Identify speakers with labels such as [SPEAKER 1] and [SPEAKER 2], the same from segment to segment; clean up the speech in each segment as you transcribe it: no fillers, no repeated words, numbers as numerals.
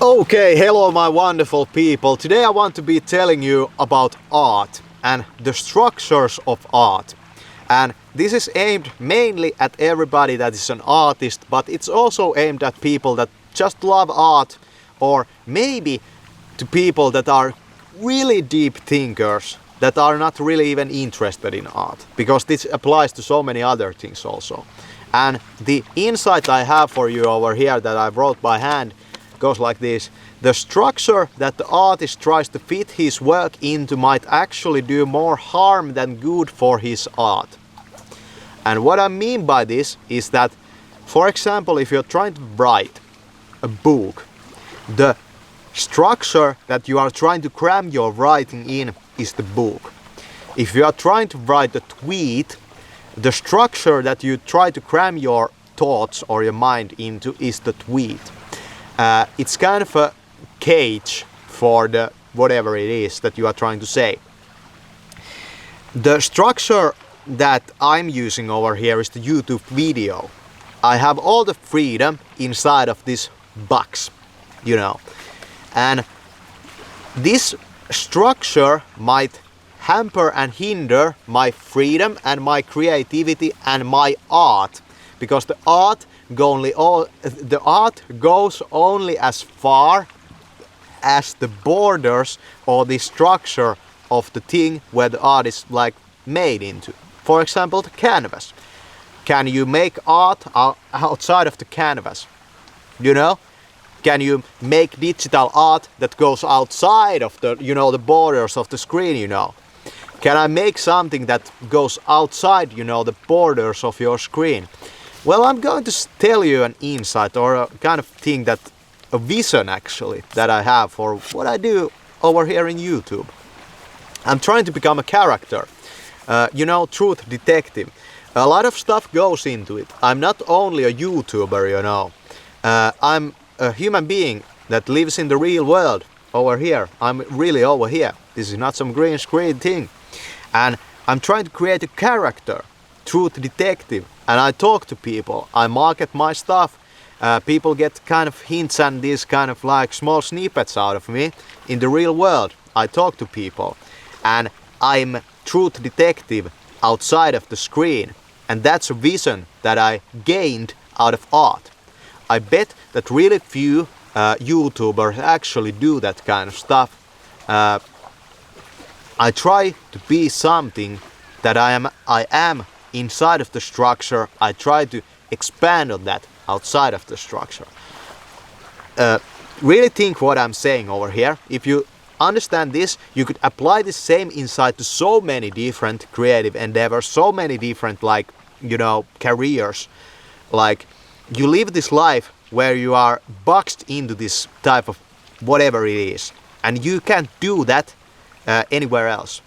[SPEAKER 1] Okay, hello my wonderful people. Today I want to be telling you about art and the structures of art. And this is aimed mainly at everybody that is an artist, but it's also aimed at people that just love art, or maybe to people that are really deep thinkers that are not really even interested in art, because this applies to so many other things also. And the insight I have for you over here that I wrote by hand goes like this. The structure that the artist tries to fit his work into might actually do more harm than good for his art. And what I mean by this is that, for example, if you're trying to write a book, the structure that you are trying to cram your writing in is the book. If you are trying to write a tweet, the structure that you try to cram your thoughts or your mind into is the tweet. It's kind of a cage for the whatever it is that you are trying to say. The structure that I'm using over here is the YouTube video. I have all the freedom inside of this box, you know. And this structure might hamper and hinder my freedom and my creativity and my art, because the art goes only as far as the borders or the structure of the thing where the art is like made into. For example, the canvas. Can you make art outside of the canvas? You know? Can you make digital art that goes outside of the, you know, the borders of the screen, you know? Can I make something that goes outside, you know, the borders of your screen? Well, I'm going to tell you an insight or a kind of thing that, a vision actually, that I have for what I do over here in YouTube. I'm trying to become a character, you know, truth detective. A lot of stuff goes into it. I'm not only a YouTuber, you know. I'm a human being that lives in the real world over here. I'm really over here. This is not some green screen thing. And I'm trying to create a character, truth detective. And I talk to people, I market my stuff. People get kind of hints and these kind of like small snippets out of me. In the real world, I talk to people. And I'm truth detective outside of the screen. And that's a vision that I gained out of art. I bet that really few YouTubers actually do that kind of stuff. I try to be something that I am inside of the structure. I try to expand on that outside of the structure. Really think what I'm saying over here. If you understand this, you could apply the same insight to so many different creative endeavors, so many different, like, you know, careers. Like, you live this life where you are boxed into this type of whatever it is, and you can't do that anywhere else.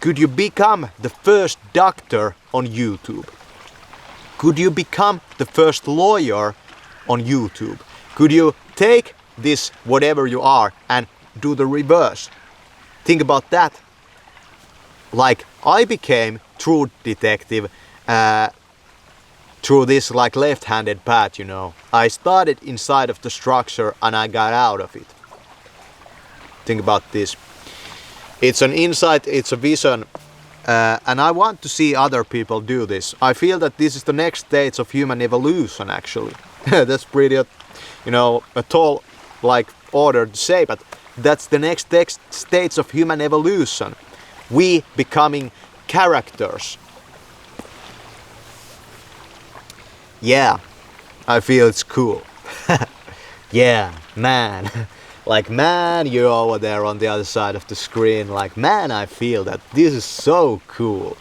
[SPEAKER 1] Could you become the first doctor on YouTube? Could you become the first lawyer on YouTube? Could you take this whatever you are and do the reverse? Think about that. Like, I became truth detective through this like left-handed path, you know. I started inside of the structure and I got out of it. Think about this. It's an insight, it's a vision, and I want to see other people do this. I feel that this is the next stage of human evolution actually. That's pretty, you know, a tall like order to say, but that's the next stage of human evolution. We becoming characters. Yeah, I feel it's cool. Yeah, man. Like, man, you're over there on the other side of the screen. Like, man, I feel that this is so cool.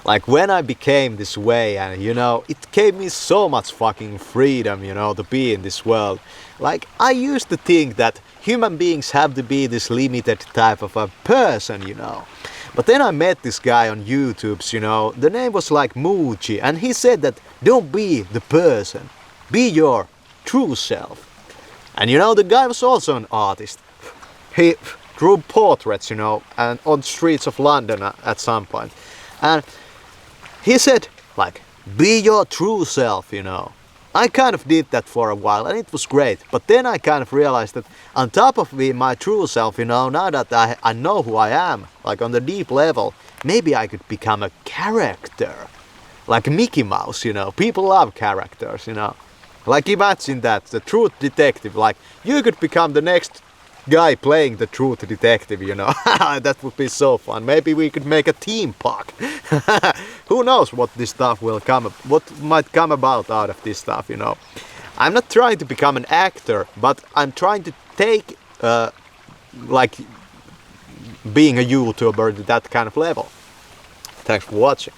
[SPEAKER 1] Like, when I became this way, and, you know, it gave me so much fucking freedom, you know, to be in this world. Like, I used to think that human beings have to be this limited type of a person, you know. But then I met this guy on YouTube, you know, the name was like Muji, and he said that don't be the person, be your true self. And you know, the guy was also an artist. He drew portraits, you know, and on the streets of London at some point. And he said, like, be your true self, you know. I kind of did that for a while and it was great. But then I kind of realized that on top of being my true self, you know, now that I know who I am, like on the deep level, maybe I could become a character. Like Mickey Mouse, you know. People love characters, you know. Like imagine that, the truth detective, like you could become the next guy playing the truth detective, you know. That would be so fun. Maybe we could make a team park. Who knows what this stuff will come, what might come about out of this stuff, you know. I'm not trying to become an actor, but I'm trying to take like being a YouTuber to that kind of level. Thanks for watching.